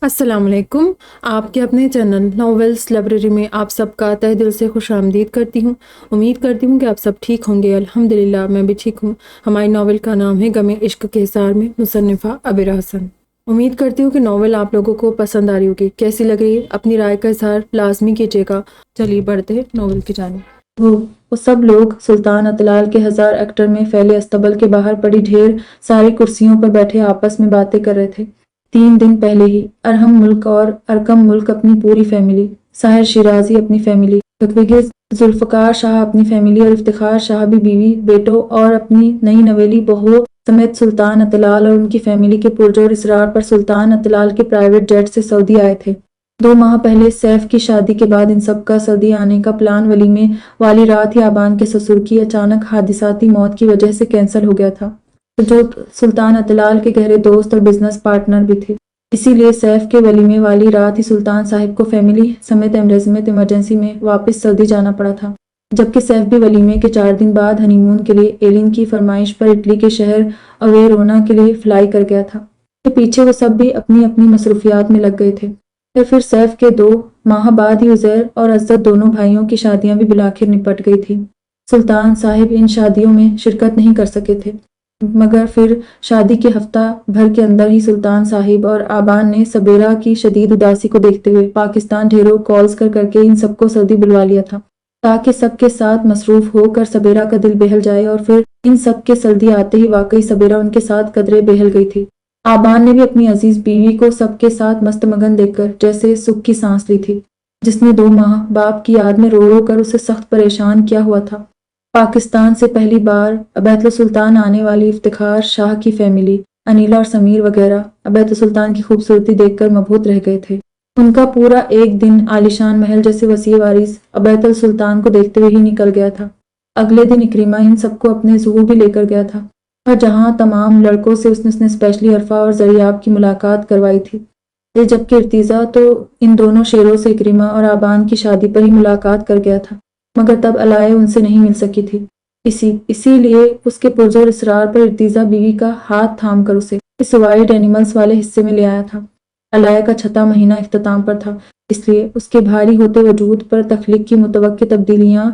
السلام علیکم۔ آپ کے اپنے چینل ناولز لائبریری میں آپ سب کا تہ دل سے خوش آمدید کرتی ہوں۔ امید کرتی ہوں کہ آپ سب ٹھیک ہوں گے۔ الحمدللہ میں بھی ٹھیک ہوں۔ ہماری ناول کا نام ہے غم عشق کے حصار میں، مصنفہ عبیرہ حسن۔ امید کرتی ہوں کہ ناول آپ لوگوں کو پسند آ رہی ہوگی۔ کیسی لگ رہی ہے اپنی رائے کا اظہار لازمی کیجیے گا۔ چلیے بڑھتے ہیں ناول کی جانب۔ وہ سب لوگ سلطان اطلال کے 1000 ایکڑ میں پھیلے استبل کے باہر پڑی ڈھیر ساری کرسیوں پر بیٹھے آپس میں باتیں کر رہے تھے۔ 3 دن پہلے ہی ارحم ملک اور ارکم ملک اپنی پوری فیملی، ساحر شیرازی اپنی فیملی، ذوالفقار شاہ اپنی فیملی اور افتخار شاہ بھی بیوی بیٹوں اور اپنی نئی نویلی بہوؤں سمیت سلطان اطلال اور ان کی فیملی کے پرجوش اصرار پر سلطان اطلال کے پرائیویٹ جیٹ سے سعودی آئے تھے۔ 2 ماہ پہلے سیف کی شادی کے بعد ان سب کا سعودی آنے کا پلان ولیمے والی رات ہی آبان کے سسر کی اچانک حادثاتی موت کی وجہ سے کینسل ہو گیا تھا، جو سلطان اطلال کے گہرے دوست اور بزنس پارٹنر بھی تھے۔ اسی لیے سیف کے ولیمے والی رات ہی سلطان صاحب کو فیملی سمیت ایمرجنسی میں واپس سعودی جانا پڑا تھا، جبکہ سیف بھی ولیمے کے 4 دن بعد ہنی مون کے لیے ایلن کی فرمائش پر اٹلی کے شہر اویرونا کے لیے فلائی کر گیا تھا۔ کے پیچھے وہ سب بھی اپنی اپنی مصروفیات میں لگ گئے تھے۔ پھر سیف کے 2 ماہ بعد ہی عزیر اور عزت دونوں بھائیوں کی شادیاں بھی بالآخر نپٹ گئی تھیں۔ سلطان صاحب ان شادیوں میں شرکت نہیں کر سکے تھے، مگر پھر شادی کے ہفتہ بھر کے اندر ہی سلطان صاحب اور آبان نے سبیرہ کی شدید اداسی کو دیکھتے ہوئے پاکستان ڈھیروں کالز کر کے ان سب کو سعودی بلوا لیا تھا، تاکہ سب کے ساتھ مصروف ہو کر سبیرہ کا دل بہل جائے۔ اور پھر ان سب کے سعودی آتے ہی واقعی سبیرہ ان کے ساتھ قدرے بہل گئی تھی۔ آبان نے بھی اپنی عزیز بیوی کو سب کے ساتھ مست مگن دیکھ کر جیسے سکھ کی سانس لی تھی، جس نے 2 ماہ باپ کی یاد میں رو کر اسے سخت پریشان کیا ہوا تھا۔ پاکستان سے پہلی بار بیت السلطان آنے والی افتخار شاہ کی فیملی، انیلا اور سمیر وغیرہ بیت السلطان کی خوبصورتی دیکھ کر مبہوت رہ گئے تھے۔ ان کا پورا ایک دن عالیشان محل جیسے وسیع وارث بیت السلطان کو دیکھتے ہوئے ہی نکل گیا تھا۔ اگلے دن اکرمہ ان سب کو اپنے زو بھی لے کر گیا تھا، اور جہاں تمام لڑکوں سے اس نے اسپیشلی عرفہ اور زریاب کی ملاقات کروائی تھی، جبکہ ارتیزہ تو ان دونوں شیروں سے اکرمہ اور آبان کی شادی پر ہی ملاقات کر گیا تھا، مگر تب علائے ان سے نہیں مل سکی تھی۔ اسی لیے اس کے پرزور اصرار پر ارتیزہ بیوی کا ہاتھ تھام کر اسے اس وائلڈ اینیملز والے حصے میں لے آیا تھا۔ علائے کا 6واں مہینہ اختتام پر تھا، اس لیے اس کے بھاری ہوتے وجود پر تخلیق کی متوقع تبدیلیاں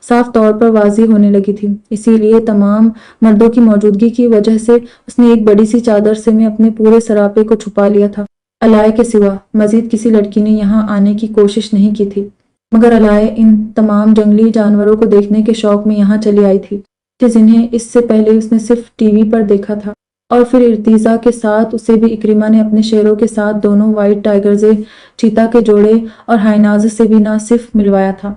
صاف طور پر واضح ہونے لگی تھیں۔ اسی لیے تمام مردوں کی موجودگی کی وجہ سے اس نے ایک بڑی سی چادر سے میں اپنے پورے سراپے کو چھپا لیا تھا۔ علائے کے سوا مزید کسی لڑکی نے یہاں آنے کی کوشش نہیں کی تھی، مگر علائے ان تمام جنگلی جانوروں کو دیکھنے کے شوق میں یہاں چلی آئی تھی، جنہیں اس سے پہلے اس نے صرف ٹی وی پر دیکھا تھا۔ اور پھر ارتیزہ کے ساتھ اسے بھی اکرمہ نے اپنے شیروں کے ساتھ دونوں وائٹ ٹائیگرز، چیتا کے جوڑے اور ہائناز سے بھی نہ صرف ملوایا تھا،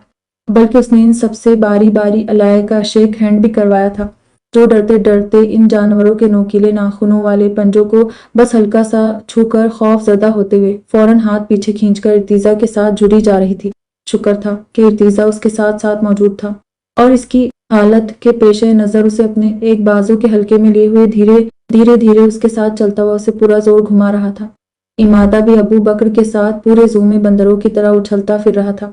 بلکہ اس نے ان سب سے باری باری علائے کا شیک ہینڈ بھی کروایا تھا، جو ڈرتے ڈرتے ان جانوروں کے نوکیلے ناخنوں والے پنجوں کو بس ہلکا سا چھو کر خوف زدہ ہوتے ہوئے فوراً ہاتھ پیچھے کھینچ کر ارتیزہ کے ساتھ جڑی جا رہی تھی۔ شکر تھا کہ ارتیزہ اس کے ساتھ ساتھ موجود تھا، اور اس کی حالت کے پیش نظر اسے اپنے ایک بازو کے حلقے میں لیے ہوئے دھیرے دھیرے اس کے ساتھ چلتا ہوا اسے پورا زور گھما رہا تھا۔ امادہ بھی ابو بکر کے ساتھ پورے زو میں بندروں کی طرح اچھلتا پھر رہا تھا،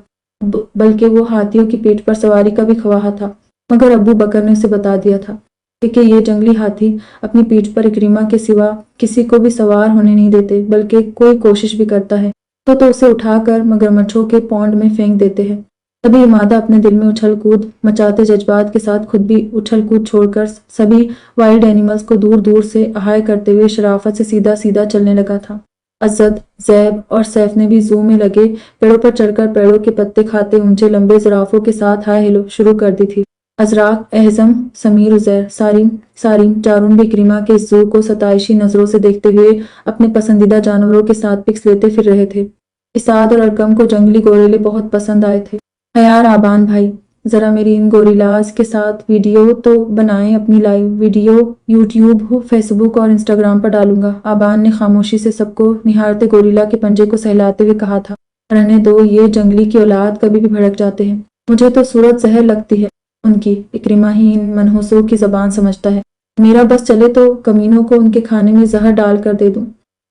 بلکہ وہ ہاتھیوں کی پیٹھ پر سواری کا بھی خواہاں تھا، مگر ابو بکر نے اسے بتا دیا تھا کہ یہ جنگلی ہاتھی اپنی پیٹھ پر اکرمہ کے سوا کسی کو بھی سوار ہونے نہیں دیتے، بلکہ کوئی کوشش بھی کرتا ہے تو اسے اٹھا کر مگرمچھوں کے پونڈ میں پھینک دیتے ہیں۔ تبھی امادہ اپنے دل میں اچھل کود مچاتے جذبات کے ساتھ خود بھی اچھل کود چھوڑ کر سبھی وائلڈ اینیملز کو دور دور سے احاطہ کرتے ہوئے شرافت سے سیدھا سیدھا چلنے لگا تھا۔ عزت، زیب اور سیف نے بھی زو میں لگے پیڑوں پر چڑھ کر پیڑوں کے پتے کھاتے اونچے لمبے زرافوں کے ساتھ ہائے ہیلو شروع کر دی تھی۔ ازراق، احزم، سمیر، عزیر، سارین چاروں بھی اکرمہ کے اس زو کو ستائشی نظروں سے دیکھتے ہوئے اپنے پسندیدہ جانوروں کے ساتھ پکس لیتے پھر رہے تھے۔ اسعاد اور ارکم کو جنگلی گوریلے بہت پسند آئے تھے۔ یار آبان بھائی، ذرا میری ان گوریلاز کے ساتھ ویڈیو تو بنائیں، اپنی لائیو ویڈیو یوٹیوب، فیس بک اور انسٹاگرام پر ڈالوں گا، آبان نے خاموشی سے سب کو نہارتے گوریلا کے پنجے کو سہلاتے ہوئے کہا تھا۔ رہنے دو، یہ جنگلی کی اولاد کبھی بھی بھڑک جاتے ہیں، مجھے تو صورت زہر لگتی ہے ان کی، اکرمہ ہی ان منحوسوں کی زبان سمجھتا ہے، میرا بس چلے تو کمینوں کو ان کے کھانے میں زہر ڈال کر دے دوں۔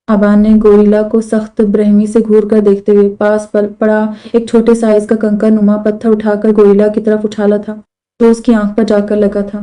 آبان نے گوریلا کو سخت برہمی سے گھور کر دیکھتے ہوئے پاس پڑا ایک چھوٹے سائز کا کنکر نما پتھر اٹھا کر گوریلا کی طرف اچھالا تھا، جو اس کی آنکھ پر جا کر لگا تھا۔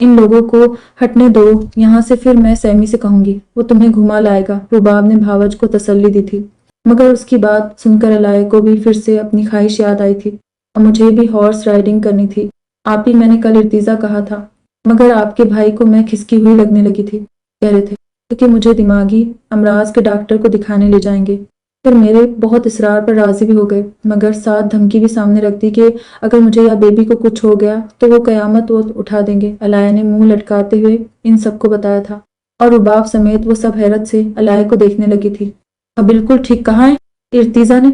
ان لوگوں کو ہٹنے دو یہاں سے، پھر میں سیمی سے کہوں گی، وہ تمہیں گھما لائے گا۔ رباب نے بھاوج کو تسلی دی تھی، مگر اس کی بات سن کر علائے کو بھی پھر سے اپنی خواہش یاد آئی تھی، اور مجھے بھی ہارس رائڈنگ کرنی تھی۔ آپ ہی میں نے کل ارتیزا کہا تھا، مگر آپ کے بھائی کو میں کھسکی ہوئی لگنے لگی تھی، کہہ رہے تھے کہ مجھے دماغی امراض کے ڈاکٹر کو دکھانے لے جائیں گے۔ پھر میرے بہت اصرار پر راضی بھی ہو گئے، مگر ساتھ دھمکی بھی سامنے رکھ دی کہ اگر مجھے یا بیبی کو کچھ ہو گیا تو وہ قیامت وہ اٹھا دیں گے۔ علائے نے منہ لٹکاتے ہوئے ان سب کو بتایا تھا، اور رباب سمیت وہ سب حیرت سے علائے کو دیکھنے لگی تھی۔ اب بالکل ٹھیک کہا ہے ارتیزا نے،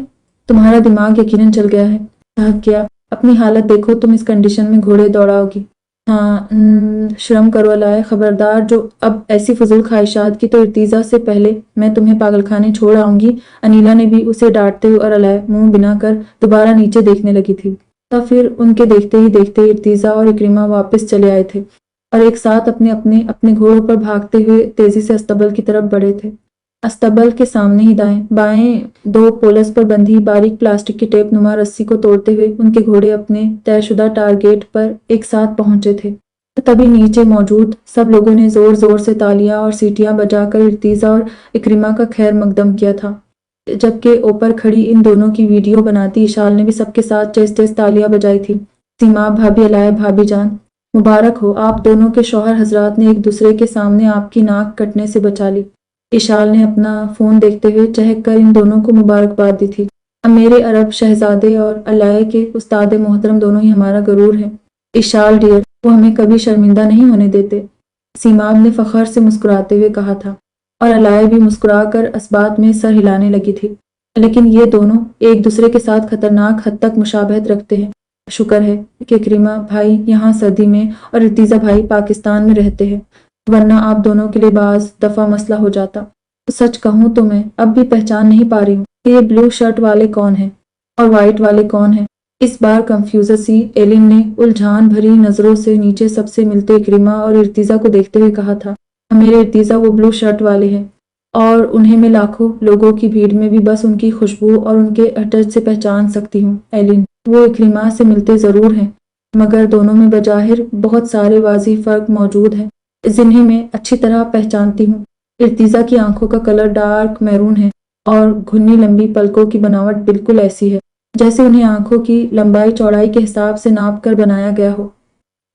تمہارا دماغ یقیناً چل گیا ہے۔ کہا کیا؟ اپنی حالت دیکھو، تم اس کنڈیشن میں گھوڑے دوڑاؤ گی۔ ہاں شرم کرو علائے، خبردار جو اب ایسی فضول خواہشات کی تو ارتیزا سے پہلے میں تمہیں پاگل خانے چھوڑ آؤں گی۔ انیلا نے بھی اسے ڈانٹتے ہوئے اور علائے منہ بنا کر دوبارہ نیچے دیکھنے لگی تھی۔ تب پھر ان کے دیکھتے ہی دیکھتے ارتیزا اور اکرمہ واپس چلے آئے تھے اور ایک ساتھ اپنے گھوڑوں پر بھاگتے ہوئے تیزی سے استبل کی طرف بڑھے تھے۔ استبل کے سامنے ہی دائیں بائیں دو پولس پر بندھی باریک پلاسٹک کی ٹیپ نما رسی کو توڑتے ہوئے ان کے گھوڑے اپنے طے شدہ ٹارگیٹ پر ایک ساتھ پہنچے تھے۔ تبھی نیچے موجود سب لوگوں نے زور زور سے تالیاں اور سیٹیاں بجا کر ارتیزا اور اکرمہ کا خیر مقدم کیا تھا، جبکہ اوپر کھڑی ان دونوں کی ویڈیو بناتی اشال نے بھی سب کے ساتھ تیز تیز تالیاں بجائی تھی۔ سیماب بھابھی، علائے بھابھی جان، مبارک ہو، آپ دونوں کے شوہر حضرات نے ایک دوسرے کے سامنے آپ کی ناک کٹنے سے بچا لی۔ اشال نے اپنا فون دیکھتے ہوئے چہک کر ان دونوں کو مبارکباد دی تھی۔ اب میرے عرب شہزادے اور علائے کے استاد محترم دونوں ہی ہمارا غرور ہیں۔ اشال ڈیئر، وہ ہمیں کبھی شرمندہ نہیں ہونے دیتے، سیماب نے فخر سے مسکراتے ہوئے کہا تھا، اور علائے بھی مسکرا کر اسبات میں سر ہلانے لگی تھی۔ لیکن یہ دونوں ایک دوسرے کے ساتھ خطرناک حد تک مشابہت رکھتے ہیں۔ شکر ہے کہ اکرمہ بھائی یہاں سردی میں اور ارتیزا بھائی پاکستان میں رہتے ہیں، ورنہ آپ دونوں کے لیے بعض دفعہ مسئلہ ہو جاتا۔ سچ کہوں تو میں اب بھی پہچان نہیں پا رہی ہوں کہ یہ بلو شرٹ والے کون ہیں اور وائٹ والے کون ہیں۔ اس بار کنفیوز سی ایلن نے الجھان بھری نظروں سے نیچے سب سے ملتے اکرمہ اور ارتیزا کو دیکھتے ہوئے کہا تھا، میرے ارتیزا وہ بلو شرٹ والے ہیں، اور انہیں میں لاکھوں لوگوں کی بھیڑ میں بھی بس ان کی خوشبو اور ان کے ٹچ سے پہچان سکتی ہوں۔ ایلن، وہ اکرمہ سے ملتے ضرور ہیں، مگر دونوں میں بظاہر بہت سارے واضح فرق موجود ہیں جنہیں میں اچھی طرح پہچانتی ہوں۔ ارتیزا کی آنکھوں کا کلر ڈارک میرون ہے اور گھنی لمبی پلکوں کی بناوٹ بالکل ایسی ہے جیسے انہیں آنکھوں کی لمبائی چوڑائی کے حساب سے ناپ کر بنایا گیا ہو۔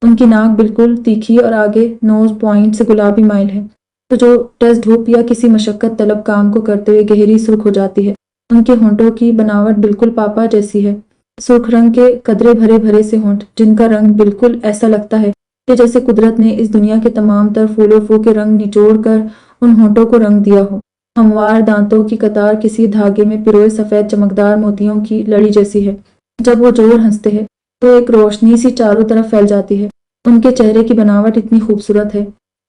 ان کی ناک بالکل تیکھی اور آگے نوز پوائنٹ سے گلابی مائل ہے، تو جو ٹیسٹ دھوپ یا کسی مشقت طلب کام کو کرتے ہوئے گہری سرخ ہو جاتی ہے۔ ان کے ہونٹوں کی بناوٹ بالکل پاپا جیسی ہے، سرخ رنگ کے قدرے بھرے بھرے سے ہونٹ، جن کا رنگ بالکل ایسا لگتا ہے کہ جیسے قدرت نے اس دنیا کے تمام تر پھولوں پھو کے رنگ نچوڑ کر ان ہونٹوں کو رنگ دیا ہو۔ ہموار دانتوں کی قطار کسی دھاگے میں پروئے سفید چمکدار موتیوں کی لڑی جیسی ہے۔ جب وہ زور ہنستے ہیں تو ایک روشنی سی چاروں طرف پھیل جاتی ہے۔ ان کے چہرے کی بناوٹ اتنی خوبصورت ہے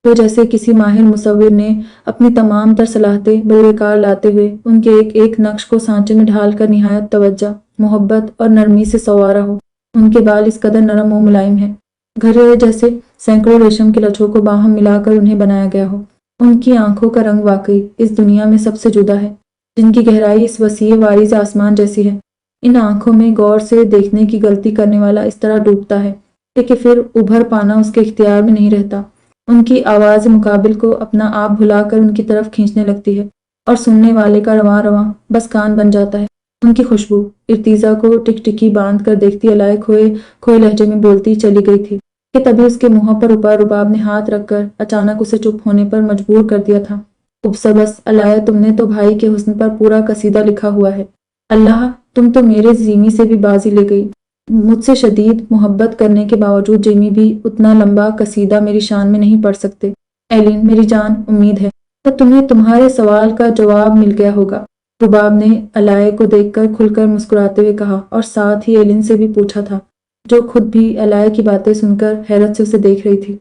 تو جیسے کسی ماہر مصور نے اپنی تمام تر صلاحیتیں بروئے کار لاتے ہوئے ان کے ایک ایک نقش کو سانچے میں ڈھال کر نہایت توجہ، محبت اور نرمی سے سنوارا ہو۔ ان کے بال اس قدر نرم و ملائم ہیں، گھرے جیسے سینکڑوں ریشم کے لچھوں کو باہم ملا کر انہیں بنایا گیا ہو۔ ان کی آنکھوں کا رنگ واقعی اس دنیا میں سب سے جدا ہے، جن کی گہرائی اس وسیع واریز آسمان جیسی ہے۔ ان آنکھوں میں غور سے دیکھنے کی غلطی کرنے والا اس طرح ڈوبتا ہے کہ پھر ابھر پانا اس کے اختیار میں نہیں رہتا۔ ان کی آواز مقابل کو اپنا آپ بھلا کر ان کی طرف کھینچنے لگتی ہے، اور سننے والے کا رواں رواں بس کان بن جاتا ہے۔ ان کی خوشبو، ارتیزا کو ٹک ٹکی باندھ کر دیکھتی علائے کھوئے لہجے میں بولتی چلی گئی تھی کہ تبھی اس کے منہ پر رباب نے ہاتھ رکھ کر اچانک اسے چپ ہونے پر مجبور کر دیا تھا۔ بس علائے، تم نے تو بھائی کے حسن پر پورا قصیدہ لکھا ہوا ہے۔ اللہ، تم تو میرے زیمی سے بھی بازی لے گئی۔ مجھ سے شدید محبت کرنے کے باوجود جیمی بھی اتنا لمبا قصیدہ میری شان میں نہیں پڑھ سکتے۔ ایلن میری جان، امید ہے کہ تمہیں تمہارے سوال کا جواب مل گیا ہوگا، رباب نے علائے کو دیکھ کر کھل کر مسکراتے ہوئے کہا، اور ساتھ ہی ایلن سے بھی پوچھا تھا، جو خود بھی علائے کی باتیں سن کر حیرت سے اسے دیکھ رہی تھی۔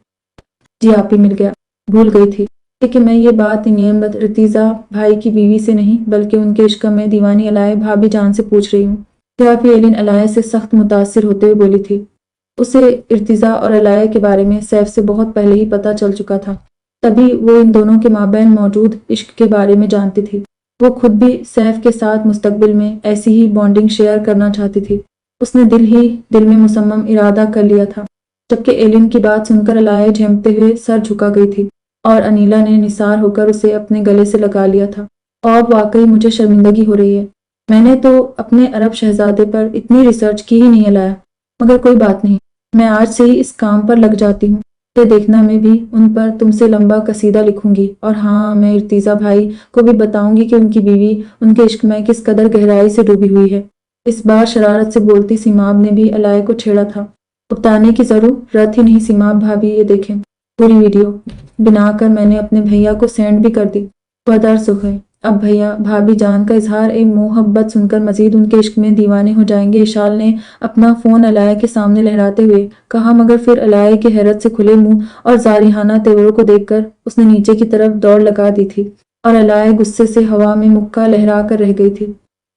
جی آپ ہی مل گیا، بھول گئی تھی کہ میں یہ بات نیمت ارتیزا بھائی کی بیوی سے نہیں بلکہ ان کے عشق میں دیوانی علائے بھابھی جان سے پوچھ رہی ہوں۔ جی ایلن علائے سے سخت متاثر ہوتے ہوئے بولی تھی۔ اسے ارتیزا اور علائے کے بارے میں سیف سے بہت پہلے ہی پتہ چل چکا تھا، تبھی وہ ان دونوں کے مابین موجود عشق کے بارے میں جانتی تھی۔ وہ خود بھی سیف کے ساتھ مستقبل میں ایسی ہی بانڈنگ شیئر کرنا چاہتی تھی۔ اس نے دل میں مصمم ارادہ کر لیا تھا جبکہ ایلن کی بات سن کر علائے جھمتے ہوئے سر جھکا گئی تھی اور انیلا نے نثار ہو کر اسے اپنے گلے سے لگا لیا تھا۔ اور واقعی مجھے شرمندگی ہو رہی ہے، میں نے تو اپنے عرب شہزادے پر اتنی ریسرچ کی ہی نہیں علائے، مگر کوئی بات نہیں، میں آج سے ہی اس کام پر لگ جاتی ہوں۔ یہ دیکھنا میں بھی ان پر تم سے لمبا قصیدہ لکھوں گی، اور ہاں میں ارتیزا بھائی کو بھی بتاؤں گی کہ ان کی بیوی ان کے عشق میں کس قدر گہرائی سے ڈوبی ہوئی ہے۔ اس بار شرارت سے بولتی سیماب نے بھی علائے کو چھیڑا تھا۔ اکتانے کی ضرورت ہی نہیں سیماب بھابھی، یہ دیکھیں پوری ویڈیو بنا کر میں نے اپنے بھیا کو سینڈ بھی کر دی۔ بدر سخن اب بھیا بھابھی جان کا اظہار محبت سن کر مزید ان کے عشق میں دیوانے ہو جائیں گے، اشال نے اپنا فون علائے کے سامنے لہراتے ہوئے کہا، مگر پھر علائے کے حیرت سے کھلے منہ اور زارحانہ تیوروں کو دیکھ کر اس نے نیچے کی طرف دوڑ لگا دی تھی اور علائے غصے سے ہوا میں مکہ لہرا کر رہ گئی تھی۔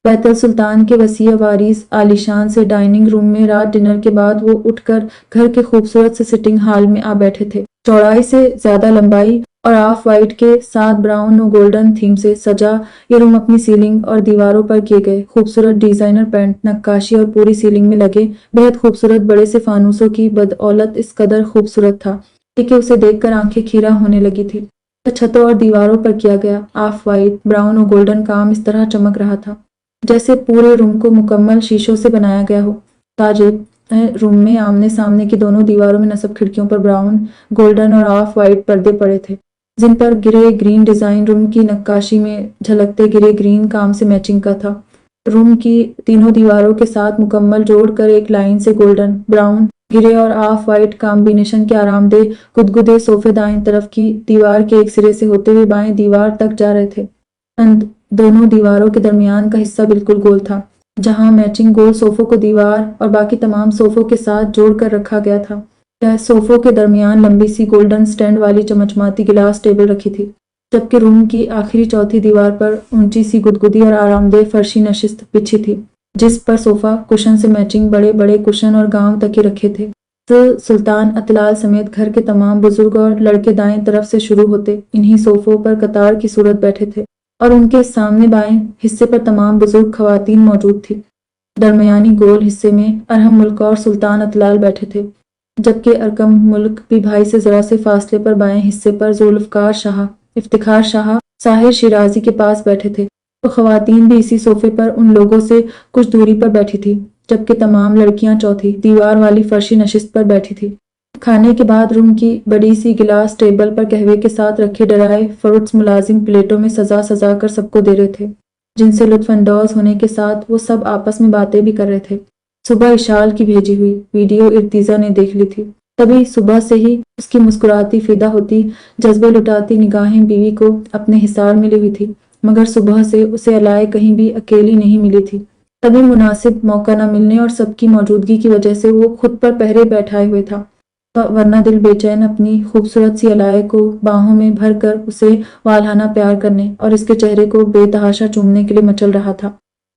بیت السلطان کے وسیع وارث عالیشان سے ڈائننگ روم میں رات ڈنر کے بعد وہ اٹھ کر گھر کے خوبصورت سے سٹنگ ہال میں آ بیٹھے تھے۔ چوڑائی سے زیادہ لمبائی اور آف وائٹ کے ساتھ براؤن و گولڈن تھیم سے سجا یہ روم اپنی سیلنگ اور دیواروں پر کیے گئے خوبصورت ڈیزائنر پینٹ نقاشی اور پوری سیلنگ میں لگے بہت خوبصورت بڑے سے فانوسوں کی بدولت اس قدر خوبصورت تھا کہ اسے دیکھ کر آنکھیں کھیرا ہونے لگی تھی۔ چھتوں اور دیواروں پر کیا گیا آف وائٹ، براؤن اور گولڈن کام اس طرح چمک رہا تھا جیسے پورے روم کو مکمل شیشوں سے بنایا گیا ہو۔ تاجب روم میں آمنے سامنے کی دونوں دیواروں میں نصب کھڑکیوں پر براؤن، گولڈن اور آف وائٹ پردے پڑے تھے، جن پر گرے گرین ڈیزائن روم کی نقاشی میں جھلکتے گرے گرین کام سے میچنگ کا تھا۔ روم کی تینوں دیواروں کے ساتھ مکمل جوڑ کر ایک لائن سے گولڈن، براؤن، گرے اور آف وائٹ کامبینیشن کے آرام دہ گدگدے صوفے دائیں طرف کی دیوار کے ایک سرے سے ہوتے ہوئے بائیں دیوار تک جا رہے تھے۔ دونوں دیواروں کے درمیان کا حصہ بالکل گول تھا، جہاں میچنگ گول صوفوں کو دیوار اور باقی تمام صوفوں کے ساتھ جوڑ کر رکھا گیا تھا۔ صوفوں کے درمیان لمبی سی گولڈن سٹینڈ والی چمچماتی گلاس ٹیبل رکھی تھی، جبکہ روم کی آخری چوتھی دیوار پر اونچی سی گدگدی اور آرام دہ فرشی نشست بچھی تھی، جس پر صوفہ کشن سے میچنگ بڑے بڑے کشن اور گاؤں تکے رکھے تھے۔ سلطان اطلال سمیت گھر کے تمام بزرگ اور لڑکے دائیں طرف سے شروع ہوتے انہی صوفوں پر قطار کی صورت بیٹھے تھے، اور ان کے سامنے بائیں حصے پر تمام بزرگ خواتین موجود تھی۔ درمیانی گول حصے میں ارحم ملک اور سلطان اطلال بیٹھے تھے، جبکہ ارکم ملک بھی بھائی سے ذرا سے فاصلے پر بائیں حصے پر ذوالفقار شاہ، افتخار شاہ، ساحر شیرازی کے پاس بیٹھے تھے۔ تو خواتین بھی اسی صوفے پر ان لوگوں سے کچھ دوری پر بیٹھی تھی، جبکہ تمام لڑکیاں چوتھی دیوار والی فرشی نشست پر بیٹھی تھی۔ کھانے کے بعد روم کی بڑی سی گلاس ٹیبل پر قہوے کے ساتھ رکھے ڈرائی فروٹس ملازم پلیٹوں میں سجا سجا کر سب کو دے رہے تھے، جن سے لطف اندوز ہونے کے ساتھ وہ سب آپس میں باتیں بھی کر رہے تھے۔ صبح اشال کی بھیجی ہوئی ویڈیو ارتیزا نے دیکھ لی تھی، تبھی صبح سے ہی اس کی مسکراتی فدا ہوتی جذبے لٹاتی نگاہیں بیوی کو اپنے حصار میں لی ہوئی تھی، مگر صبح سے اسے علائے کہیں بھی اکیلی نہیں ملی تھی۔ تبھی مناسب موقع نہ ملنے اور سب کی موجودگی کی وجہ سے وہ خود پر پہرے بیٹھائے ہوئے تھا، ورنہ دل بے چین اپنی خوبصورت سی علائے کو باہوں میں بھر کر اسے والہانہ پیار کرنے اور اس کے چہرے کو بے تحاشا چومنے کے لیے مچل رہا تھا،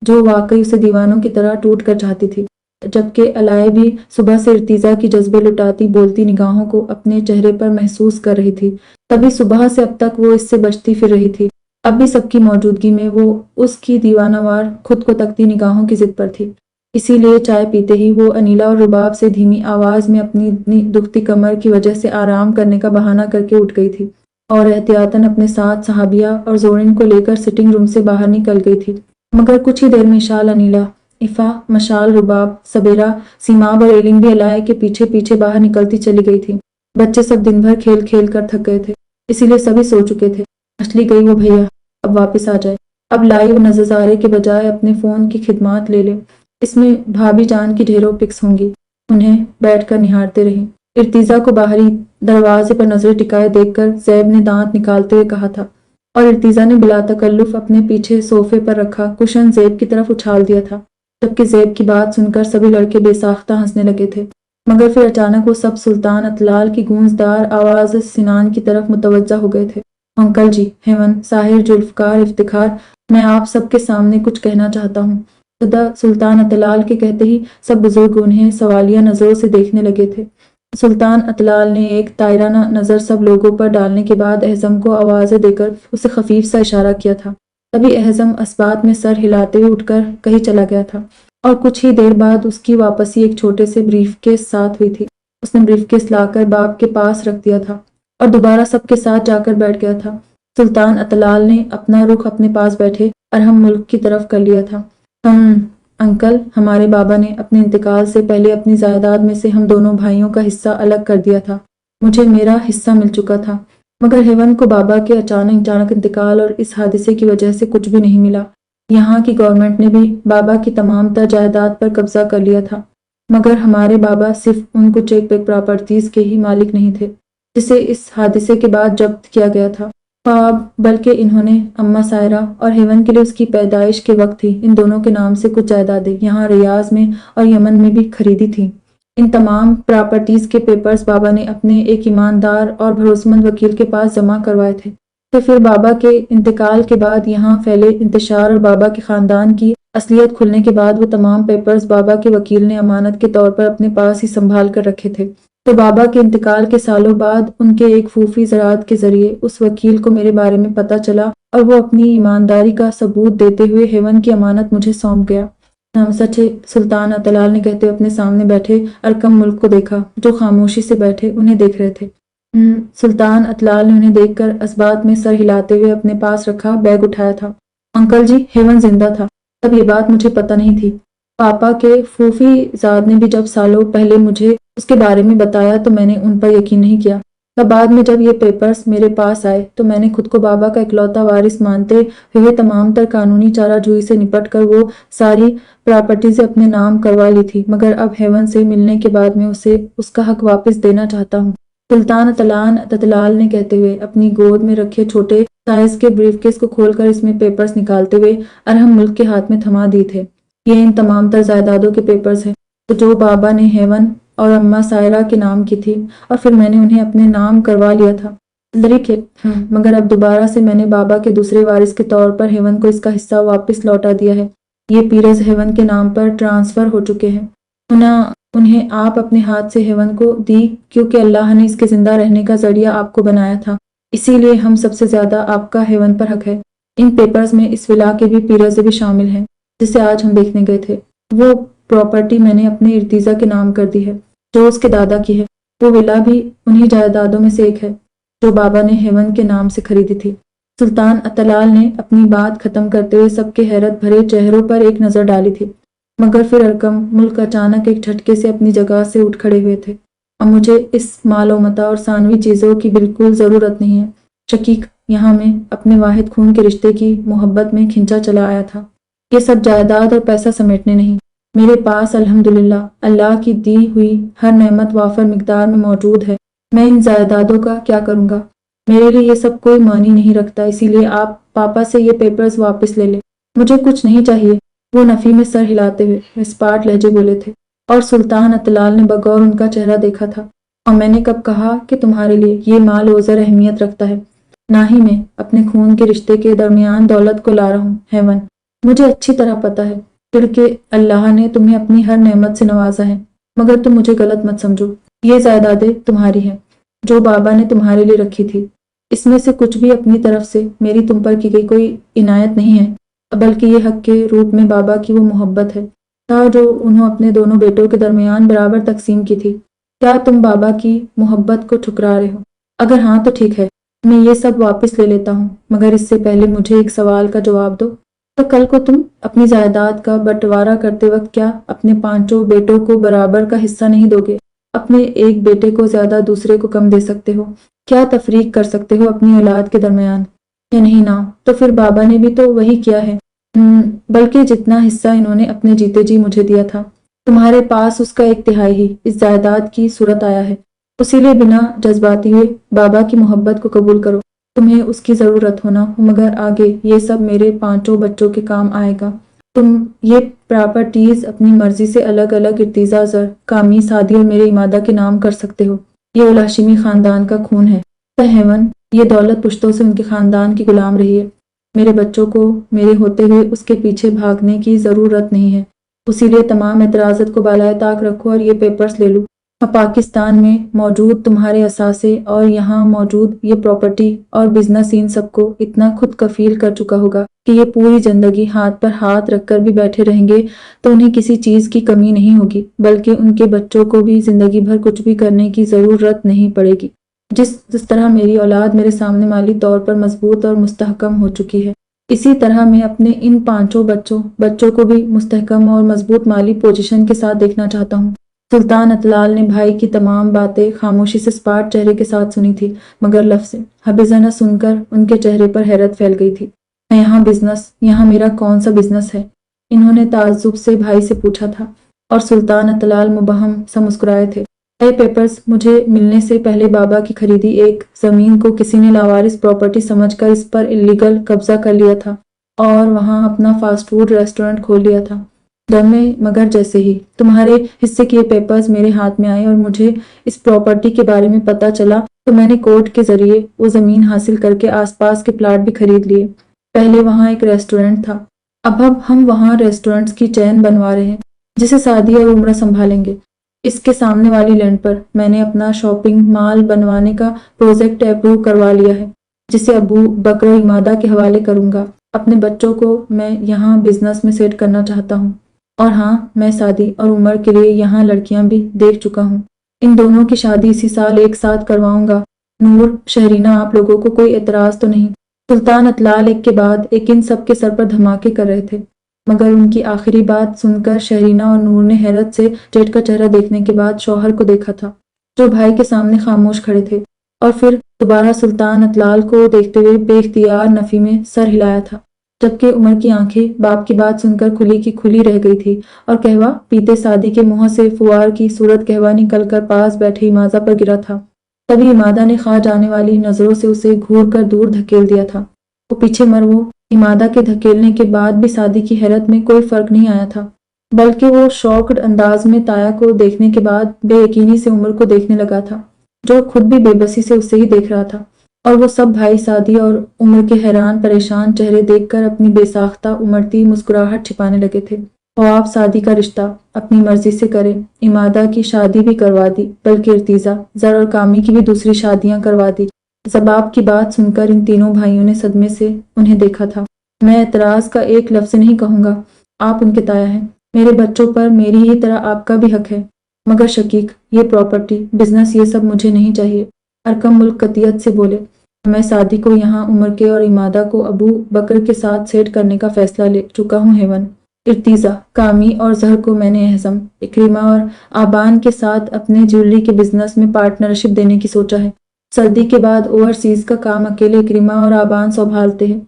جو واقعی اسے دیوانوں کی طرح ٹوٹ کر چاہتی تھی۔ جبکہ علائے بھی صبح سے ارتیزا کی جذبے لٹاتی بولتی نگاہوں کو اپنے چہرے پر محسوس کر رہی تھی، تبھی صبح سے اب تک وہ اس سے بچتی پھر رہی تھی۔ اب بھی سب کی موجودگی میں وہ اس کی دیوانہ وار خود کو تکتی نگاہوں کی ضد پر تھی۔ اسی لیے چائے پیتے ہی وہ انیلا اور رباب سے دھیمی آواز میں اپنی دکھتی کمر کی وجہ سے آرام کرنے کا بہانہ کر کے اٹھ گئی تھی، اور احتیاطاً اپنے ساتھ صحابیہ اور زورن کو لے کر سٹنگ روم سے باہر نکل گئی تھی۔ مگر کچھ ہی دیر میں اشال، انیلا، افا، مشال، رباب، سبیرا، سیماب اور ایلن بھی علائے کے پیچھے پیچھے باہر نکلتی چلی گئی تھی۔ بچے سب دن بھر کھیل کھیل کر تھک گئے تھے، اسی لیے سبھی سو چکے تھے۔ اچھلی گئی وہ بھیا، اب واپس آ جائے، اب لائیو نظارے کے بجائے اپنے فون کی خدمات لے لے، اس میں بھابھی جان کی ڈھیروں پکس ہوں گی۔ انہیں بیٹھ کر نہارتے رہیں۔ ارتیزا کو باہری دروازے پر نظریں ٹکائے دیکھ کر زیب نے دانت نکالتے ہوئے کہا تھا، اور ارتیزا نے بلا تکلف اپنے پیچھے صوفے پر رکھا کشن زیب کی طرف اچھال دیا تھا، جبکہ زیب کی بات سن کر سبھی لڑکے بے ساختہ ہنسنے لگے تھے۔ مگر پھر اچانک وہ سب سلطان اطلال کی گونجدار آواز سنان کی طرف متوجہ ہو گئے تھے۔ انکل جی، ہیون، ساحر، ذوالفقار، افتخار، میں آپ سب کے سامنے کچھ کہنا چاہتا ہوں۔ سلطان اطلال کے کہتے ہی سب بزرگ انہیں سوالیہ نظروں سے دیکھنے لگے تھے۔ سلطان اطلال نے ایک طائرانہ نظر سب لوگوں پر ڈالنے کے بعد اعظم کو آوازیں دے کر اسے خفیف سا اشارہ کیا تھا، تبھی اعظم اسبات میں سر ہلاتے ہوئے اٹھ کر کہیں چلا گیا تھا، اور کچھ ہی دیر بعد اس کی واپسی ایک چھوٹے سے بریف کے ساتھ ہوئی تھی۔ اس نے بریف کیس لا کر باپ کے پاس رکھ دیا تھا اور دوبارہ سب کے ساتھ جا کر بیٹھ گیا تھا۔ سلطان اطلال نے اپنا رخ اپنے پاس بیٹھے ارحم ملک کی طرف کر لیا تھا۔ انکل، ہمارے بابا نے اپنے انتقال سے پہلے اپنی جائیداد میں سے ہم دونوں بھائیوں کا حصہ الگ کر دیا تھا۔ مجھے میرا حصہ مل چکا تھا، مگر ہیون کو بابا کے اچانک انتقال اور اس حادثے کی وجہ سے کچھ بھی نہیں ملا۔ یہاں کی گورنمنٹ نے بھی بابا کی تمام تر جائیداد پر قبضہ کر لیا تھا، مگر ہمارے بابا صرف ان کچھ ایک پراپرٹیز کے ہی مالک نہیں تھے جسے اس حادثے کے بعد ضبط کیا گیا تھا، بلکہ انہوں نے اماں سائرہ اور ہیون کے لیے اس کی پیدائش کے وقت ہی ان دونوں کے نام سے کچھ جائیدادیں یہاں ریاض میں اور یمن میں بھی خریدی تھیں۔ ان تمام پراپرٹیز کے پیپرز بابا نے اپنے ایک ایماندار اور بھروسے مند وکیل کے پاس جمع کروائے تھے، تو پھر بابا کے انتقال کے بعد یہاں پھیلے انتشار اور بابا کے خاندان کی اصلیت کھلنے کے بعد وہ تمام پیپرز بابا کے وکیل نے امانت کے طور پر اپنے پاس ہی سنبھال کر رکھے تھے۔ تو بابا کے انتقال کے سالوں بعد ان کے ایک پھوپھی زراعت کے ذریعے اس وکیل کو میرے بارے میں پتہ چلا اور وہ اپنی ایمانداری کا ثبوت دیتے ہوئے ہیون کی امانت مجھے سونپ گیا۔ سچ ہے، سلطان اطلال نے کہتے ہوئے اپنے سامنے بیٹھے ارکم ملک کو دیکھا جو خاموشی سے بیٹھے انہیں دیکھ رہے تھے۔ سلطان اطلال نے انہیں دیکھ کر اسبات میں سر ہلاتے ہوئے اپنے پاس رکھا بیگ اٹھایا تھا۔ انکل جی، ہیون زندہ تھا، تب یہ بات مجھے پتہ نہیں تھی۔ پاپا کے پھوپھی زاد نے بھی جب سالوں پہلے مجھے اس کے بارے میں بتایا تو میں نے ان پر یقین نہیں کیا۔ تب بعد میں جب یہ پیپرز میرے پاس آئے تو میں نے خود کو بابا کا اکلوتا وارث مانتے ہوئے تمام تر قانونی چارہ جوئی سے نپٹ کر وہ ساری پراپرٹیزیں اپنے نام کروا لی تھی، مگر اب ہیون سے ملنے کے بعد میں اسے اس کا حق واپس دینا چاہتا ہوں۔ سلطان اطلال نے کہتے ہوئے اپنی گود میں رکھے چھوٹے سائز کے بریف کیس کو کھول کر اس میں پیپرز نکالتے ہوئے ارحم ملک کے ہاتھ میں تھما دیے تھے۔ یہ ان تمام تر جائیدادوں کے پیپرز ہیں جو بابا نے ہیون اور اماں سائرہ کے نام کی تھی اور پھر میں نے انہیں اپنے نام کروا لیا تھا۔ مگر اب دوبارہ سے میں نے بابا کے دوسرے وارث کے طور پر ہیون کو اس کا حصہ واپس لوٹا دیا ہے۔ یہ پیرز ہیون کے نام پر ٹرانسفر ہو چکے ہیں۔ انہیں آپ اپنے ہاتھ سے ہیون کو دی کیونکہ اللہ نے اس کے زندہ رہنے کا ذریعہ آپ کو بنایا تھا، اسی لیے ہم سب سے زیادہ آپ کا ہیون پر حق ہے۔ ان پیپرز میں اس ولا کے بھی پیرز بھی شامل ہیں جسے آج ہم دیکھنے گئے تھے۔ وہ پراپرٹی میں نے اپنے ارتیزہ کے نام کر دی ہے جو اس کے دادا کی ہے۔ وہ ولا بھی انہی جائیدادوں میں سے ایک ہے جو بابا نے ہیون کے نام سے خریدی تھی۔ سلطان اطلال نے اپنی بات ختم کرتے ہوئے سب کے حیرت بھرے چہروں پر ایک نظر ڈالی تھی، مگر پھر ارکم ملک اچانک ایک جھٹکے سے اپنی جگہ سے اٹھ کھڑے ہوئے تھے۔ اب مجھے اس مال و متاع اور ثانوی چیزوں کی بالکل ضرورت نہیں ہے شقیق، یہاں میں اپنے واحد خون کے رشتے کی محبت میں کھنچا چلا آیا تھا۔ یہ سب جائیداد اور پیسہ سمیٹنے نہیں، میرے پاس الحمدللہ اللہ کی دی ہوئی ہر نعمت وافر مقدار میں موجود ہے۔ میں ان جائیدادوں کا کیا کروں گا؟ میرے لیے یہ سب کوئی معنی نہیں رکھتا، اسی لیے آپ پاپا سے یہ پیپرز واپس لے لیں۔ مجھے کچھ نہیں چاہیے، وہ نفی میں سر ہلاتے ہوئے اسپاٹ لہجے بولے تھے، اور سلطان اطلال نے بغور ان کا چہرہ دیکھا تھا۔ اور میں نے کب کہا کہ تمہارے لیے یہ مال اوزر اہمیت رکھتا ہے؟ نہ ہی میں اپنے خون کے رشتے کے درمیان دولت کو لا رہا ہوں ہیون، مجھے اچھی طرح پتہ ہے پھر کہ اللہ نے تمہیں اپنی ہر نعمت سے نوازا ہے، مگر تم مجھے غلط مت سمجھو، یہ جائیدادیں تمہاری ہیں جو بابا نے تمہارے لیے رکھی تھی۔ اس میں سے کچھ بھی اپنی طرف سے میری تم پر کی گئی کوئی عنایت نہیں ہے، بلکہ یہ حق کے روپ میں بابا کی وہ محبت ہے جو انہوں اپنے دونوں بیٹوں کے درمیان برابر تقسیم کی تھی۔ کیا تم بابا کی محبت کو ٹھکرا رہے ہو؟ اگر ہاں تو ٹھیک ہے، میں یہ سب واپس لے لیتا ہوں، مگر اس سے پہلے مجھے ایک سوال کا جواب دو۔ تو کل کو تم اپنی جائیداد کا بٹوارا کرتے وقت کیا اپنے 5 بیٹوں کو برابر کا حصہ نہیں دو گے؟ اپنے ایک بیٹے کو زیادہ دوسرے کو کم دے سکتے ہو؟ کیا تفریق کر سکتے ہو اپنی اولاد کے درمیان؟ یا نہیں نا؟ تو پھر بابا نے بھی تو وہی کیا ہے، بلکہ جتنا حصہ انہوں نے اپنے جیتے جی مجھے دیا تھا، تمہارے پاس اس کا 1/3 ہی اس جائیداد کی صورت آیا ہے۔ اسی لیے بنا جذباتی ہوئے بابا کی محبت کو قبول کرو، تمہیں اس کی ضرورت ہونا ہو، مگر آگے یہ سب میرے 5 بچوں کے کام آئے گا۔ تم یہ پراپرٹیز اپنی مرضی سے الگ الگ ارتیزہ زر، کامی، سعدی اور میرے امادہ کے نام کر سکتے ہو، یہ الاشمی خاندان کا خون ہے۔ ہیون، یہ دولت پشتوں سے ان کے خاندان کی غلام رہی ہے، میرے بچوں کو میرے ہوتے ہوئے اس کے پیچھے بھاگنے کی ضرورت نہیں ہے، اسی لیے تمام اعتراضات کو بالائے طاق رکھو اور یہ پیپرز لے لو۔ پاکستان میں موجود تمہارے اثاثے اور یہاں موجود یہ پراپرٹی اور بزنس ان سب کو اتنا خود کفیل کر چکا ہوگا کہ یہ پوری زندگی ہاتھ پر ہاتھ رکھ کر بھی بیٹھے رہیں گے تو انہیں کسی چیز کی کمی نہیں ہوگی، بلکہ ان کے بچوں کو بھی زندگی بھر کچھ بھی کرنے کی ضرورت نہیں پڑے گی۔ جس طرح میری اولاد میرے سامنے مالی طور پر مضبوط اور مستحکم ہو چکی ہے، اسی طرح میں اپنے ان 5 بچوں کو بھی مستحکم اور مضبوط مالی پوزیشن کے ساتھ دیکھنا چاہتا ہوں۔ سلطان اطلال نے بھائی کی تمام باتیں خاموشی سے سپاٹ چہرے کے ساتھ سنی تھی، مگر لفظ حبیزہ نہ سن کر ان کے چہرے پر حیرت پھیل گئی تھی۔ میں یہاں میرا کون سا بزنس ہے؟ انہوں نے تعجب سے بھائی سے پوچھا تھا، اور سلطان اطلال مبہم سا مسکرائے تھے۔ یہ پیپرز مجھے ملنے سے پہلے بابا کی خریدی ایک زمین کو کسی نے لاوارث پراپرٹی سمجھ کر اس پر اللیگل قبضہ کر لیا تھا اور وہاں اپنا فاسٹ فوڈ ریسٹورنٹ کھول لیا تھا۔ مگر جیسے ہی تمہارے حصے کے پیپرز میرے ہاتھ میں آئے اور مجھے اس پراپرٹی کے بارے میں پتا چلا تو میں نے کورٹ کے ذریعے وہ زمین حاصل کر کے آس پاس کے پلاٹ بھی خرید لیے۔ پہلے وہاں ایک ریسٹورنٹ تھا، اب ہم وہاں ریسٹورنٹس کی چین بنوا رہے ہیں جسے سعدیہ اور عمرہ سنبھالیں گے۔ اس کے سامنے والی لینڈ پر میں نے اپنا شاپنگ مال بنوانے کا پروجیکٹ اپروو کروا لیا ہے، جسے ابو بکر و امادہ کے حوالے کروں گا۔ اپنے بچوں کو میں یہاں بزنس میں سیٹ کرنا چاہتا ہوں، اور ہاں، میں سعدی اور عمر کے لیے یہاں لڑکیاں بھی دیکھ چکا ہوں۔ ان دونوں کی شادی اسی سال ایک ساتھ کرواؤں گا۔ نور، شہرینہ، آپ لوگوں کو کوئی اعتراض تو نہیں؟ سلطان اطلال ایک کے بعد ایک ان سب کے سر پر دھماکے کر رہے تھے، مگر ان کی آخری بات سن کر شہرینہ اور نور نے حیرت سے جیٹ کا چہرہ دیکھنے کے بعد شوہر کو دیکھا تھا، جو بھائی کے سامنے خاموش کھڑے تھے، اور پھر دوبارہ سلطان اطلال کو دیکھتے ہوئے بے اختیار نفی میں سر ہلایا تھا، جبکہ عمر کی آنکھیں باپ کی بات سن کر کھلی کی کھلی رہ گئی تھی، اور قہوہ پیتے سعدی کے منہ سے فوار کی صورت قہوہ نکل کر پاس بیٹھے امادہ پر گرا تھا۔ تبھی امادہ نے خواہ جانے والی نظروں سے اسے گھور کر دور دھکیل دیا تھا۔ وہ پیچھے وہ امادہ کے دھکیلنے کے بعد بھی سعدی کی حیرت میں کوئی فرق نہیں آیا تھا، بلکہ وہ شاکڈ انداز میں تایا کو دیکھنے کے بعد بے یقینی سے عمر کو دیکھنے لگا تھا، جو خود بھی بے بسی سے اسے ہی دیکھ رہا تھا، اور وہ سب بھائی سعدی اور عمر کے حیران پریشان چہرے دیکھ کر اپنی بے ساختہ امڑتی مسکراہٹ چھپانے لگے تھے۔ خواب سعدی کا رشتہ اپنی مرضی سے کرے، امادہ کی شادی بھی کروا دی، بلکہ ارتیزہ، زر اور کامی کی بھی دوسری شادیاں کروا دی۔ زباب کی بات سن کر ان تینوں بھائیوں نے صدمے سے انہیں دیکھا تھا۔ میں اعتراض کا ایک لفظ نہیں کہوں گا، آپ ان کے تایا ہیں، میرے بچوں پر میری ہی طرح آپ کا بھی حق ہے، مگر شقیق، یہ پراپرٹی، بزنس، یہ سب مجھے نہیں چاہیے۔ ارکم ملک قطعیت سے بولے، میں سعدی کو یہاں عمر کے اور امادہ کو ابو بکر کے ساتھ سیٹ کرنے کا فیصلہ لے چکا ہوں۔ ہیون، ارتیزہ، کامی اور زہر کو میں نے احزم، اکریمہ اور آبان کے ساتھ اپنے جیولری کے بزنس میں پارٹنرشپ دینے کی سوچا ہے۔ سردی کے بعد اوورسیز کا کام اکیلے اکریمہ اور آبان سنبھالتے ہیں،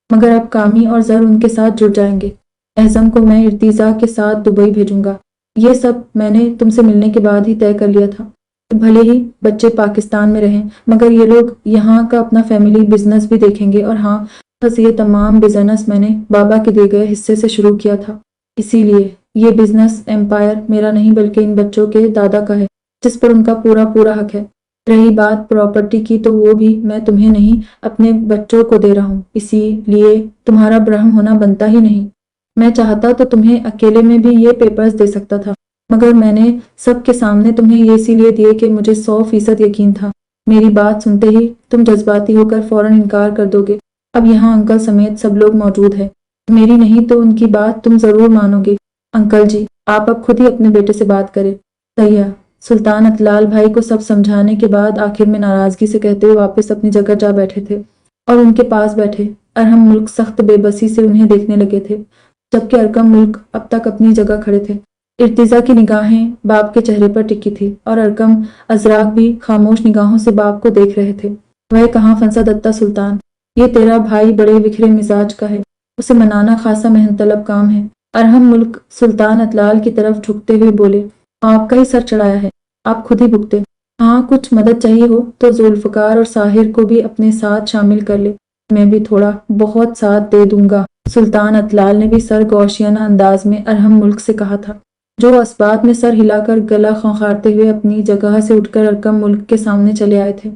مگر اب کامی اور زر ان کے ساتھ جڑ جائیں گے۔ احزم کو میں ارتیزہ کے ساتھ دبئی بھیجوں گا۔ یہ سب میں نے تم سے ملنے کے بعد ہی طے کر لیا تھا۔ بھلے ہی بچے پاکستان میں رہیں، مگر یہ لوگ یہاں کا اپنا فیملی بزنس بھی دیکھیں گے، اور ہاں، بس یہ تمام بزنس میں نے بابا کے دیے گئے حصے سے شروع کیا تھا، اسی لیے یہ بزنس ایمپائر میرا نہیں بلکہ ان بچوں کے دادا کا ہے، جس پر ان کا پورا حق ہے۔ رہی بات پراپرٹی کی تو وہ بھی میں تمہیں نہیں اپنے بچوں کو دے رہا ہوں، اسی لیے تمہارا برہم ہونا بنتا ہی نہیں۔ میں چاہتا تو تمہیں اکیلے میں بھی یہ پیپرز دے سکتا تھا، مگر میں نے سب کے سامنے تمہیں یہ اسی لیے دیے کہ مجھے 100% یقین تھا میری بات سنتے ہی تم جذباتی ہو کر فوراً انکار کر دو گے۔ اب یہاں انکل سمیت سب لوگ موجود ہیں، میری نہیں تو ان کی بات تم ضرور مانو گے۔ انکل جی، آپ اب خود ہی اپنے بیٹے سے بات کریں۔ سیاح سلطان اطلال بھائی کو سب سمجھانے کے بعد آخر میں ناراضگی سے کہتے ہوئے واپس اپنی جگہ جا بیٹھے تھے، اور ان کے پاس بیٹھے ارحم ملک سخت بے بسی سے انہیں دیکھنے لگے تھے، جبکہ ارکم ملک اب تک اپنی جگہ کھڑے تھے۔ ارتیزہ کی نگاہیں باپ کے چہرے پر ٹکی تھی، اور ارکم ازراق بھی خاموش نگاہوں سے باپ کو دیکھ رہے تھے۔ وہ کہاں پھنسا دتا سلطان، یہ تیرا بھائی بڑے وکھرے مزاج کا ہے، اسے منانا خاصا محنت طلب کام ہے۔ ارحم ملک سلطان اطلال کی طرف جھکتے ہوئے بولے، آپ کا ہی سر چڑھایا ہے، آپ خود ہی بھگتے۔ ہاں، کچھ مدد چاہیے ہو تو ذوالفقار اور ساحر کو بھی اپنے ساتھ شامل کر لے، میں بھی تھوڑا بہت ساتھ دے دوں گا۔ سلطان اطلال نے بھی سرگوشیانہ انداز میں ارحم ملک سے کہا تھا، جو اس بات میں سر ہلا کر گلا کھنکھارتے ہوئے اپنی جگہ سے اٹھ کر ارکم ملک کے سامنے چلے آئے تھے۔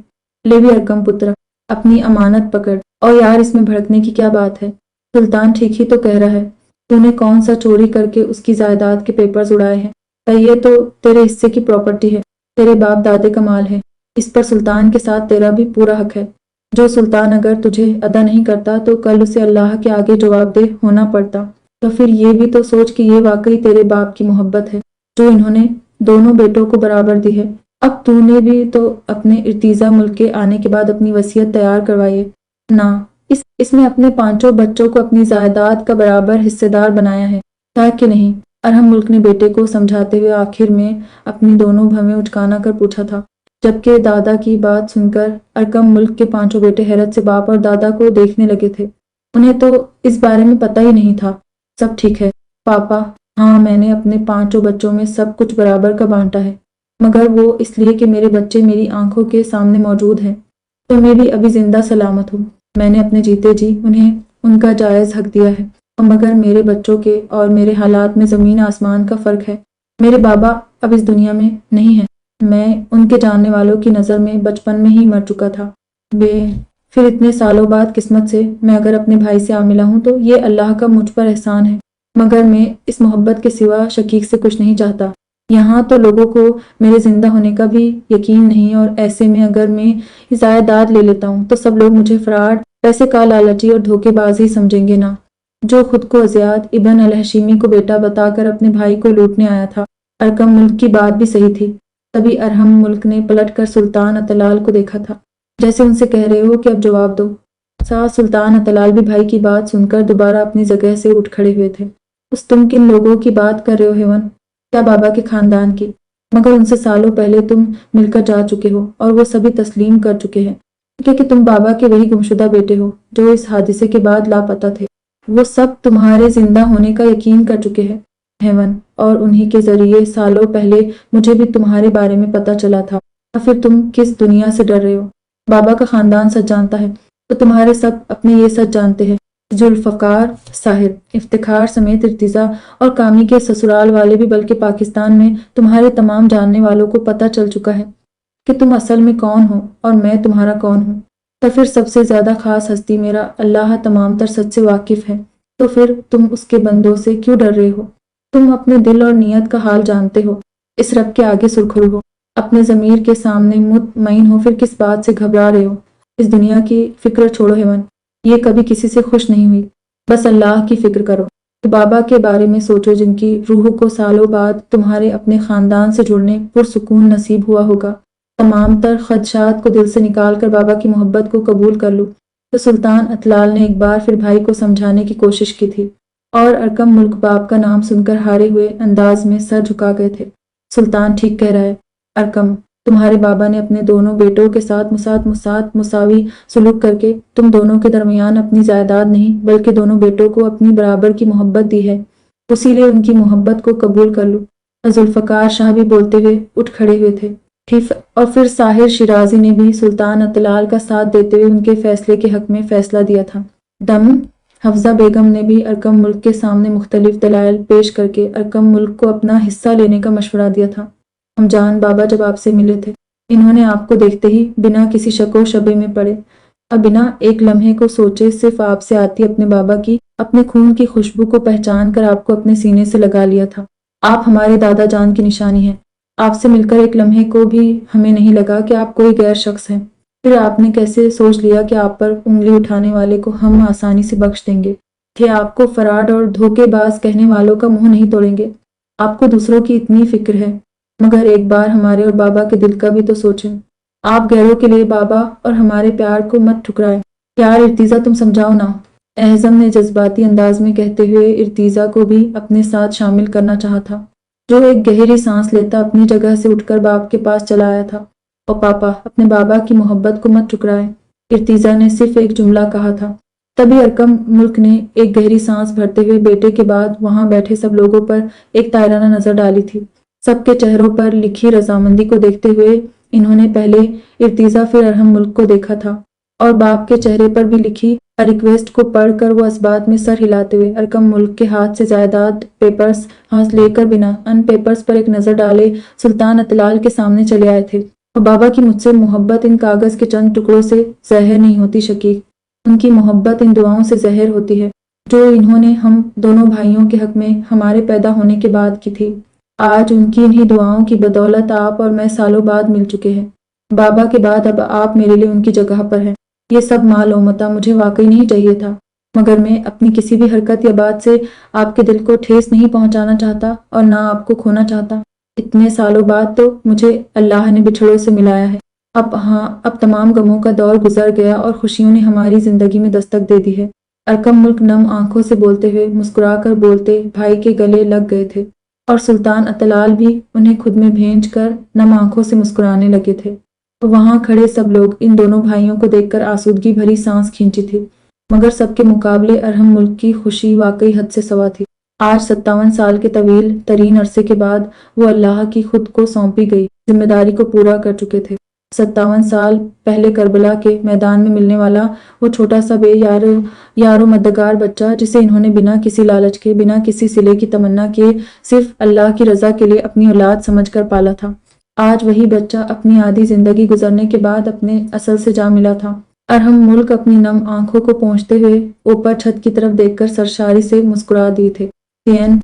لے بھی ارکم پتر، اپنی امانت پکڑ، اور یار اس میں بھڑکنے کی کیا بات ہے؟ سلطان ٹھیک ہی تو کہہ رہا ہے، تو نے کون سا چوری کر کے اس کی جائیداد کے پیپرز اڑائے ہیں؟ یہ تو تیرے حصے کی پراپرٹی ہے، تیرے باپ دادے کا مال ہے، اس پر سلطان کے ساتھ تیرا بھی پورا حق ہے۔ جو سلطان اگر تجھے ادا نہیں کرتا تو کل اسے اللہ کے آگے جواب دہ ہونا پڑتا۔ تو پھر یہ بھی تو سوچ کہ یہ واقعی تیرے باپ کی محبت ہے جو انہوں نے دونوں بیٹوں کو برابر دی ہے۔ اب تو نے بھی تو اپنے ارتیزہ ملک کے آنے کے بعد اپنی وصیت تیار کروائی ہے نا، اس میں اپنے پانچوں بچوں کو اپنی جائیداد کا برابر حصہ دار بنایا ہے کہ نہیں؟ ارحم ملک نے بیٹے کو سمجھاتے ہوئے آخر میں اپنی دونوں بھویں اچکانا کر پوچھا تھا، جبکہ دادا کی بات سن کر ارکم ملک کے پانچوں بیٹے حیرت سے باپ اور دادا کو دیکھنے لگے تھے۔ انہیں تو اس بارے میں پتہ ہی نہیں تھا۔ سب ٹھیک ہے پاپا، ہاں میں نے اپنے پانچوں بچوں میں سب کچھ برابر کا بانٹا ہے، مگر وہ اس لیے کہ میرے بچے میری آنکھوں کے سامنے موجود ہیں تو میں بھی ابھی زندہ سلامت ہوں۔ میں نے اپنے جیتے جی انہیں ان کا جائز حق دیا ہے، مگر میرے بچوں کے اور میرے حالات میں زمین آسمان کا فرق ہے۔ میرے بابا اب اس دنیا میں نہیں ہیں، میں ان کے جاننے والوں کی نظر میں بچپن میں ہی مر چکا تھا۔ پھر اتنے سالوں بعد قسمت سے میں اگر اپنے بھائی سے ملا ہوں تو یہ اللہ کا مجھ پر احسان ہے، مگر میں اس محبت کے سوا شقیق سے کچھ نہیں چاہتا۔ یہاں تو لوگوں کو میرے زندہ ہونے کا بھی یقین نہیں، اور ایسے میں اگر میں جائیداد لے لیتا ہوں تو سب لوگ مجھے فراڈ، پیسے کا لالچی اور دھوکے باز ہی سمجھیں گے نا، جو خود کو زیاد ابن الہشیمی کو بیٹا بتا کر اپنے بھائی کو لوٹنے آیا تھا۔ ارکم ملک کی بات بھی صحیح تھی۔ تبھی ارحم ملک نے پلٹ کر سلطان اطلال کو دیکھا تھا، جیسے ان سے کہہ رہے ہو کہ اب جواب دو۔ سلطان اطلال بھی بھائی کی بات سن کر دوبارہ اپنی جگہ سے اٹھ کھڑے ہوئے تھے۔ تم کن لوگوں کی بات کر رہے ہو ہیون؟ کیا بابا کے خاندان کی؟ مگر ان سے سالوں پہلے تم مل کر جا چکے ہو اور وہ سبھی تسلیم کر چکے ہیں کہ تم بابا کے وہی گمشدہ بیٹے ہو جو اس حادثے کے بعد لاپتہ تھے۔ وہ سب تمہارے زندہ ہونے کا یقین کر چکے ہیں ہیون، اور انہی کے ذریعے سالوں پہلے مجھے بھی تمہارے بارے میں پتہ چلا تھا۔ اور پھر تم کس دنیا سے ڈر رہے ہو؟ بابا کا خاندان سچ جانتا ہے تو تمہارے سب اپنے یہ سچ جانتے ہیں۔ ذوالفقار، ساحر، افتخار سمیت ارتضیٰ اور کامی کے سسرال والے بھی، بلکہ پاکستان میں تمہارے تمام جاننے والوں کو پتہ چل چکا ہے کہ تم اصل میں کون ہو اور میں تمہارا کون ہوں۔ تو پھر سب سے زیادہ خاص ہستی میرا اللہ تمام تر سچ سے واقف ہے، تو پھر تم اس کے بندوں سے کیوں ڈر رہے ہو؟ تم اپنے دل اور نیت کا حال جانتے ہو، اس رب کے آگے سرخرو ہو، اپنے ضمیر کے سامنے مطمئن ہو، پھر کس بات سے گھبرا رہے ہو؟ اس دنیا کی فکر چھوڑو ہیون، یہ کبھی کسی سے خوش نہیں ہوئی، بس اللہ کی فکر کرو۔ تو بابا کے بارے میں سوچو جن کی روح کو سالوں بعد تمہارے اپنے خاندان سے جڑنے پرسکون نصیب ہوا ہوگا۔ تمام تر خدشات کو دل سے نکال کر بابا کی محبت کو قبول کر لو۔ تو سلطان اطلال نے ایک بار پھر بھائی کو سمجھانے کی کوشش کی تھی، اور ارکم ملک باپ کا نام سن کر ہارے ہوئے انداز میں سر جھکا گئے تھے۔ سلطان ٹھیک کہہ رہا ہے ارکم، تمہارے بابا نے اپنے دونوں بیٹوں کے ساتھ مساوی سلوک کر کے تم دونوں کے درمیان اپنی جائیداد نہیں بلکہ دونوں بیٹوں کو اپنی برابر کی محبت دی ہے، اسی لیے ان کی محبت کو قبول کر لو۔ ذوالفقار شاہ بھی بولتے ہوئے اٹھ کھڑے ہوئے تھے، اور پھر ساحر شیرازی نے بھی سلطان اطلال کا ساتھ دیتے ہوئے ان کے فیصلے کے حق میں فیصلہ دیا تھا۔ حفصہ بیگم نے بھی ارکم ملک کے سامنے مختلف دلائل پیش کر کے ارکم ملک کو اپنا حصہ لینے کا مشورہ دیا تھا۔ ہم جان بابا جب آپ سے ملے تھے، انہوں نے آپ کو دیکھتے ہی بنا کسی شک و شبے میں پڑے اور بنا ایک لمحے کو سوچے صرف آپ سے آتی اپنے بابا کی اپنے خون کی خوشبو کو پہچان کر آپ کو اپنے سینے سے لگا لیا تھا۔ آپ ہمارے دادا جان کی نشانی ہیں۔ آپ سے مل کر ایک لمحے کو بھی ہمیں نہیں لگا کہ آپ کوئی غیر شخص ہیں۔ پھر آپ نے کیسے سوچ لیا کہ آپ پر انگلی اٹھانے والے کو ہم آسانی سے بخش دیں گے؟ کہ آپ کو فراڈ اور دھوکے باز کہنے والوں کا منہ نہیں توڑیں گے؟ آپ کو دوسروں کی اتنی فکر ہے، مگر ایک بار ہمارے اور بابا کے دل کا بھی تو سوچیں۔ آپ غیروں کے لیے بابا اور ہمارے پیار کو مت ٹھکرائیں۔ پیار ارتیزہ تم سمجھاؤ نا، اعظم نے جذباتی انداز میں کہتے ہوئے ارتیزہ کو بھی اپنے ساتھ شامل کرنا چاہا تھا، جو ایک گہری سانس لیتا اپنی جگہ سے اٹھ کر باپ کے پاس چلا آیا تھا۔ اور پاپا، اپنے بابا کی محبت کو مت ٹھکرائیں، ارتیزہ نے صرف ایک جملہ کہا تھا۔ تبھی ارکم ملک نے ایک گہری سانس بھرتے ہوئے بیٹے کے بعد وہاں بیٹھے سب لوگوں پر ایک طائرانہ نظر ڈالی تھی۔ سب کے چہروں پر لکھی رضامندی کو دیکھتے ہوئے انہوں نے پہلے ارتیزہ پھر ارحم ملک کو دیکھا تھا، اور باپ کے چہرے پر بھی لکھی ریکویسٹ کو پڑھ کر وہ اس بات میں سر ہلاتے ہوئے ارکم ملک کے ہاتھ سے جائیداد پیپرز ہاتھ لے کر بنا ان پیپرز پر ایک نظر ڈالے سلطان اطلال کے سامنے چلے آئے تھے۔ اور بابا کی مجھ سے محبت ان کاغذ کے چند ٹکڑوں سے زہر نہیں ہوتی شقیق، ان کی محبت ان دعاؤں سے زہر ہوتی ہے جو انہوں نے ہم دونوں بھائیوں کے حق میں ہمارے پیدا ہونے کے بعد کی تھی۔ آج ان کی انہی دعاؤں کی بدولت آپ اور میں سالوں بعد مل چکے ہیں۔ بابا کے بعد اب آپ میرے لیے ان کی جگہ پر ہیں۔ یہ سب مال و متاع مجھے واقعی نہیں چاہیے تھا، مگر میں اپنی کسی بھی حرکت یا بات سے آپ کے دل کو ٹھیس نہیں پہنچانا چاہتا اور نہ آپ کو کھونا چاہتا۔ اتنے سالوں بعد تو مجھے اللہ نے بچھڑوں سے ملایا ہے۔ اب تمام غموں کا دور گزر گیا اور خوشیوں نے ہماری زندگی میں دستک دے دی ہے۔ ارکم ملک نم آنکھوں سے بولتے ہوئے مسکرا کر بولتے بھائی کے گلے لگ گئے تھے، اور سلطان اطلال بھی انہیں خود میں بھیج کر نم آنکھوں سے مسکرانے لگے تھے۔ وہاں کھڑے سب لوگ ان دونوں بھائیوں کو دیکھ کر آسودگی بھری سانس کھینچی تھی، مگر سب کے مقابلے ارحم ملک کی خوشی واقعی حد سے سوا تھی۔ آج 57 سال کے طویل ترین عرصے کے بعد وہ اللہ کی خود کو سونپی گئی ذمہ داری کو پورا کر چکے تھے۔ 57 سال پہلے کربلا کے میدان میں ملنے والا وہ چھوٹا سا بے یار و مددگار بچہ، جسے انہوں نے بنا کسی لالچ کے، بنا کسی صلے کی تمنا کیے، صرف اللہ کی رضا کے لیے اپنی اولاد سمجھ کر پالا تھا، آج وہی بچہ اپنی آدھی زندگی گزرنے کے بعد اپنے اصل سے جا ملا تھا۔ ارحم ملک اپنی نم آنکھوں کو پونچھتے ہوئے اوپر چھت کی طرف دیکھ کر سرشاری سے مسکرا دیے تھے۔ سین